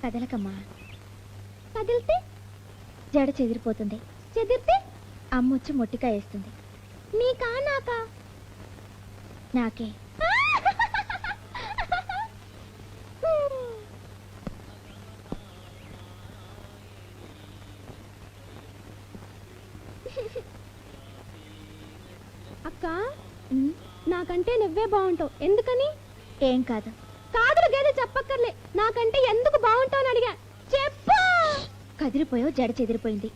కదలకమ్మా. కదిలితే జడ చెదిరిపోతుంది. చెదిరితే అమ్మొచ్చి మొట్టికాయ వేస్తుంది. నీకా నాకా? నాకే. అక్క, నాకంటే నువ్వే బాగుంటావు. ఎందుకని? ఏం కాదు. కాదులు గేదె చెప్పక్కర్లే. నాకంటే ఎందుకు బాగుంటావు అని అడిగా. చెప్పు. కదిలిపోయావు, జడ చెదిరిపోయింది.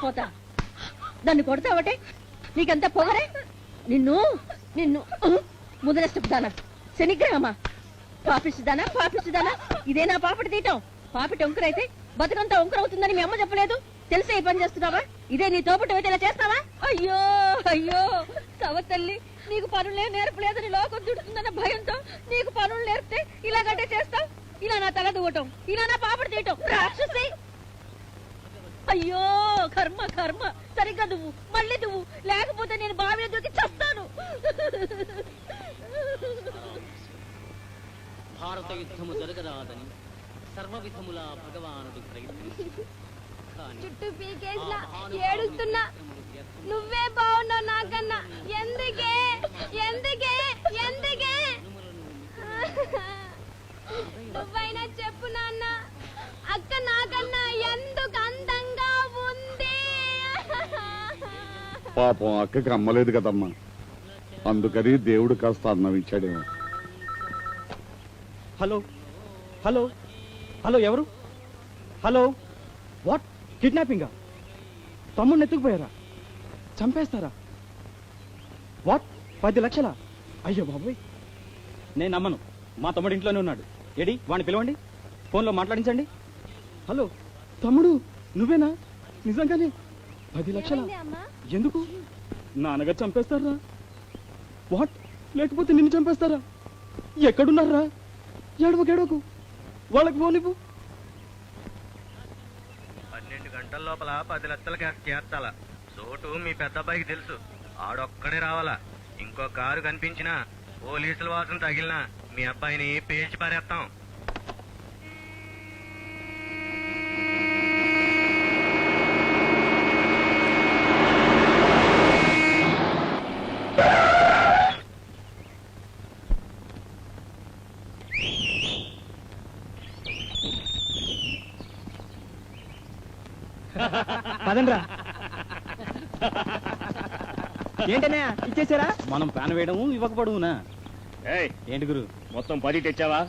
పోతా దాన్ని కొడతావటే? నీకంతా పొగరే? నిన్ను నిన్ను ముదరస్తుదానా, శనిగ్రహమా, పాపిస్తుదానా. ఇదేనా పాపటి తీయటం? పాపిటి ఒంకరైతే బతుకంతా ఒంకరవుతుందని మీ అమ్మ చెప్పలేదు? తెలిసే ఈ పని చేస్తున్నావా? ఇదే నీ తోపటి అయితే ఇలా చేస్తావా? అయ్యో అయ్యో సవ తల్లి, నీకు పనులే నేర్పలేదని లోకం చుడుతుందన్న భయంతో నీకు పనులు నేర్పితే ఇలాగంటే చేస్తావు? ఇలా నా తల దువ్వటం, ఇలా నా పాపడి తీయటం రాక్షసి. అయ్యో కర్మ కర్మ. సరిగ్గా దువ్వు, మళ్ళీ దువ్వు, లేకపోతే నేను బావిలో దూకి చస్తాను. భారత యుద్ధము జరగరాదని సర్వ విధములా భగవానుడు ప్రయత్నించి చుట్టూ పీకేసినా ఏడుస్తున్నా. నువ్వే బాగున్నావు నాకన్నా. ఎందుకే ఎందుకే ఎందుకే? నువ్వైనా చెప్పు నాన్న. అక్క నాకన్నా ఎందుకు అందంగా ఉంది? పాపం అక్కకి అమ్మలేదు కదమ్మా, అందుకని దేవుడు కాస్త అన్నం ఇచ్చాడేమో. హలో హలో హలో, ఎవరు? Hello, what? కిడ్నాపింగా? తమ్ముడిని ఎత్తుకుపోయారా? చంపేస్తారా? వాట్? 10 లక్షలా? అయ్యో బాబోయ్, నేను నమ్మను. మా తమ్ముడు ఇంట్లోనే ఉన్నాడు. ఏడి వాడిని పిలవండి, ఫోన్లో మాట్లాడించండి. హలో తమ్ముడు, నువ్వేనా? నిజంగానే 10 లక్షలా? ఎందుకు? నాన్నగారు చంపేస్తారా? వాట్? లేకపోతే నిన్ను చంపేస్తారా? ఎక్కడున్నారా? ఏడవకు, వాళ్ళకి ఫోన్ ఇవ్వు. 12 గంటల లోపల 10 లక్షల క్యాష్ చేర్చాలా? చోటు మీ పెద్ద అబ్బాయికి తెలుసు. ఆడొక్కడే రావాలా. ఇంకో కారు కనిపించినా, పోలీసుల వాసన తగిలినా మీ అబ్బాయిని పేల్చి పారేస్తాం. పదండ్రా. ఏంటనే ఇచ్చేసారా? మనం ప్యాన్ వేయడము ఇవ్వకపోవడమునా? ఏంటి గురు, మొత్తం 10 తెచ్చావా?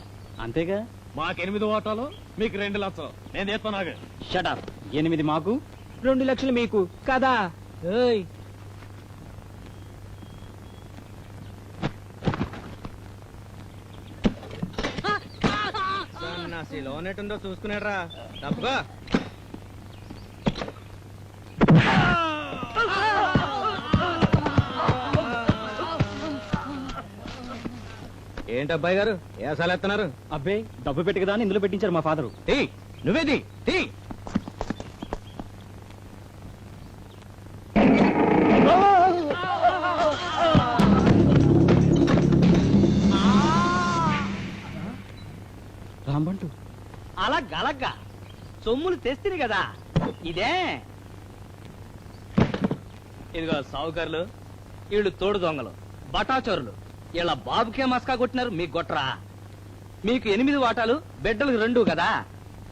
అంతేగా. మాకు 8 ఓటాలు, మీకు 2 లక్షలు. నేను తెస్తున్నాగా. Shut up. 8 మాకు, 2 లక్షలు మీకు కదా? లోన్ ఎటుందో చూసుకున్నాడ్రా. తప్పుగా ఏంటబ్బాయి గారు ఏసాలు ఎత్తున్నారు? అబ్బే, డబ్బు పెట్టి కదా ఇందులో పెట్టించారు మా ఫాదరు. నువ్వేది తీ. రాంబంటు అలగ్గలగ్గా సొమ్ములు తెస్తిని కదా. ఇదే ఇదిగో సావుకారులు, వీళ్ళు తోడు దొంగలు, బటాచోరులు. ఇలా బాబుకే మస్కా కొట్టినారు, మీకు కొట్టరా? మీకు 8 వాటాలు, బిడ్డలకు 2 కదా.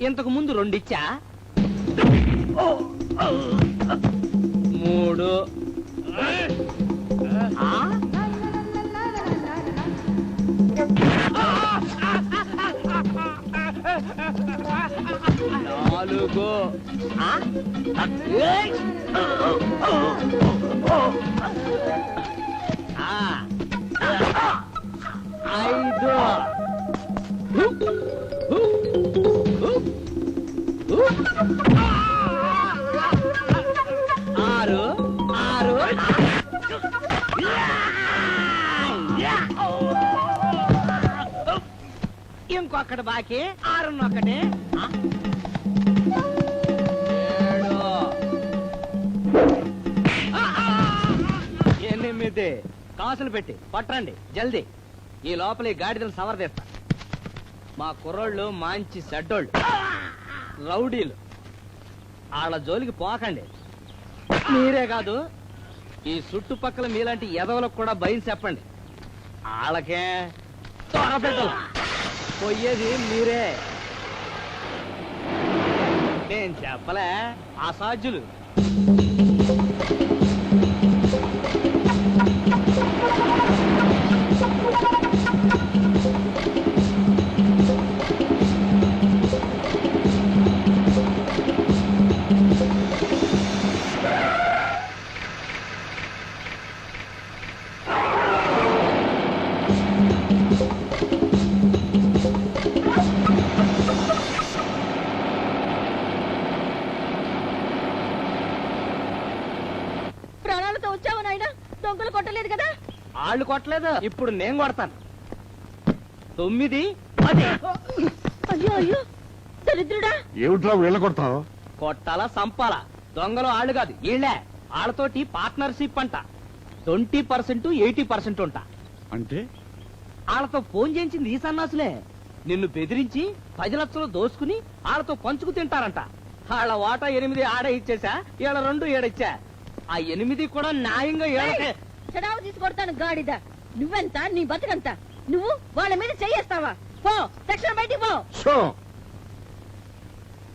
ఇంతకు ముందు 2 ఇచ్చా. 3 ఇంకొకటి బాకీ 6 8 కాసులు పెట్టి పట్టండి జల్దీ. ఈ లోపల ఈ గాడిదలు సవరదేస్తా. మా కుర్రోళ్ళు మంచి చెడ్డోళ్ళు రౌడీలు వాళ్ళ జోలికి పోకండి. మీరే కాదు ఈ చుట్టుపక్కల మీలాంటి ఎదవలకు కూడా భయం చెప్పండి. వాళ్ళకే తొరపెట్టలు పోయేది మీరే. నేను చెప్పలే అసాధ్యులు. ప్రాణాలతో వచ్చావు నాయన, దొంగలు కొట్టలేదు కదా? వాళ్ళు కొట్టలేదు, ఇప్పుడు నేను కొడతాను. 9, 10 అయ్యో అయ్యో దరిద్రుడా. ఏమిట్రా వీళ్ళ కొడతావు? కొట్టాలా సంపాలా? దొంగలు ఆళ్ళు కాదు వీళ్ళే. వాళ్ళతోటి పార్ట్నర్షిప్ అంట. 20% 80% ఉంటా. అంటే వాళ్ళతో ఫోన్ చేయించింది ఈ సన్నాసులే. నిన్ను బెదిరించి 10 లక్షలు దోసుకుని వాళ్ళతో పంచుకు తింటారంట. వాళ్ళ వాటా 8 ఆడ ఇచ్చేసా, ఈడ 2 ఈడొచ్చా. ఆ 8 కూడా న్యాయంగా ఏడకే. చెడావు తీసుకొడతాను గాడిద. నువ్వెంత, నీ బతుకంత. నువ్వు వాళ్ళ మీద చెయ్యేస్తావా? పో, తక్షణ బయటికి పో. షో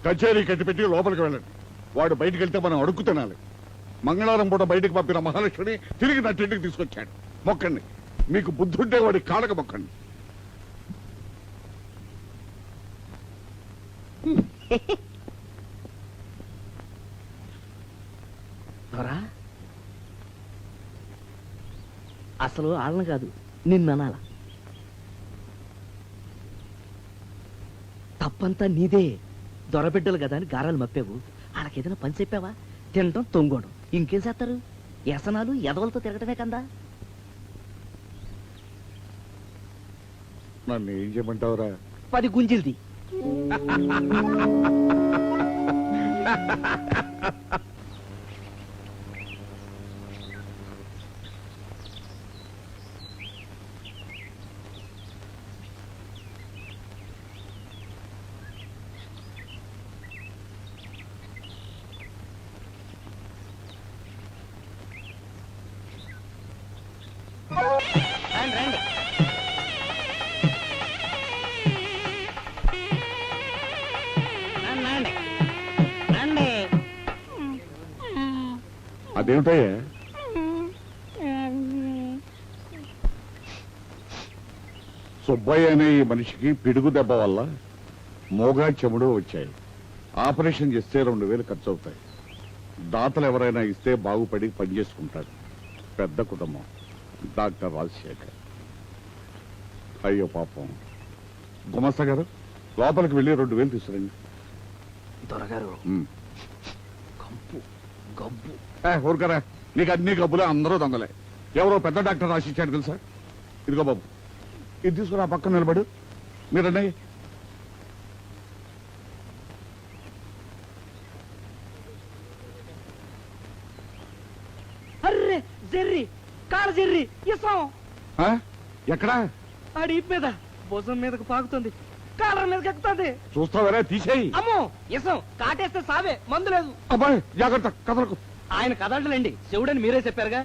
కచేరీ కట్టిపెట్టి లోపలికి వెళ్ళండి. వాడు బయటికి వెళ్తే మనం అడుక్కు తినాలి. మంగళవారం పూట బయటికి పంపిన మహాలక్ష్మిని తిరిగి నా ఇంటికి తీసుకొచ్చాడు. మొక్కండి. మీకు బుద్ధుంటే వాడి కాళ్ళకు మొక్కండి. దొరా అసలు వాళ్ళని కాదు నిన్ననాల. తప్పంతా నీదే. దొరబిడ్డలు కదా అని గారాలు మప్పావు. వాళ్ళకేదైనా పని చెప్పావా? తినటం తొంగోడం ఇంకేం చేస్తారు? వ్యసనాలు ఎదవలతో తిరగటమే కదా. నన్ను ఏం చేయమంటావురా? 10 గుంజిల్ది. రండి. అదేమిటయ్యా? సుబ్బయ్య అనే ఈ మనిషికి పిడుగు దెబ్బ వల్ల మోగా చెముడు వచ్చాయి. ఆపరేషన్ చేస్తే 2000 ఖర్చు అవుతాయి. దాతలు ఎవరైనా ఇస్తే బాగుపడి పనిచేసుకుంటాడు. పెద్ద కుటుంబం. డాక్టర్ రాజశేఖర్. అయ్యో పాపం. గుమస్తా గారు లోపలికి వెళ్ళి 2000 తీసుకురండి. దొరగారు గబ్బు ఊరుకరా. నీకు అన్ని గబ్బులే, అందరూ దొంగలే. ఎవరో పెద్ద డాక్టర్ రాసిచ్చాడు తెలుసా? ఇదిగో బాబు, ఇది తీసుకురా. పక్కన నిలబడు. మీరన్నీ అర్రే జెర్రీ కారు జెర్రీ ఇసం ఎక్కడా? ఆడి మీద భుజం మీదకు పాకుతుంది, కాలర్ మీదకి ఎక్కుతుంది. చూస్తావరా? తీసేయి. అమ్మో ఇసం కాటేస్తే సావే, మందు లేదు. అబ్బాయి జాగ్రత్త, కదలకు. ఆయన కదలలేండి, శివుడని మీరే చెప్పారుగా.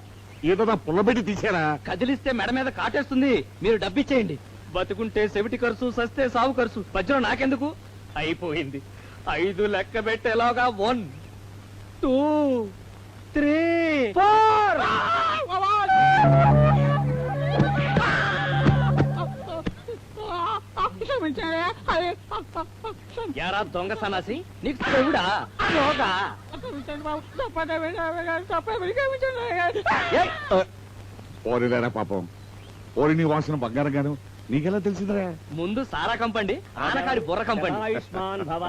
ఏదో నా పుల్లబెట్టి తీసేరా. కదిలిస్తే మెడ మీద కాటేస్తుంది. మీరు డబ్బిచ్చేయండి. బతుకుంటే సెవిటి ఖర్చు, సస్తే సావు ఖర్చు. మధ్యలో నాకెందుకు? అయిపోయింది. 5 లెక్క పెట్టేలాగా 1 2 3 4. యారా దొంగ సన్నాసి, నీకు చెవుడా యోగా? ఓరిలేరా పాపం. ఓరి నీ వాసన బంగారం గాను నీకెలా తెలిసిందిరా? ముందు సారా కంపండి, ఆనకాడి బుర్ర కంపండి. ఆయుష్మాన్ భవ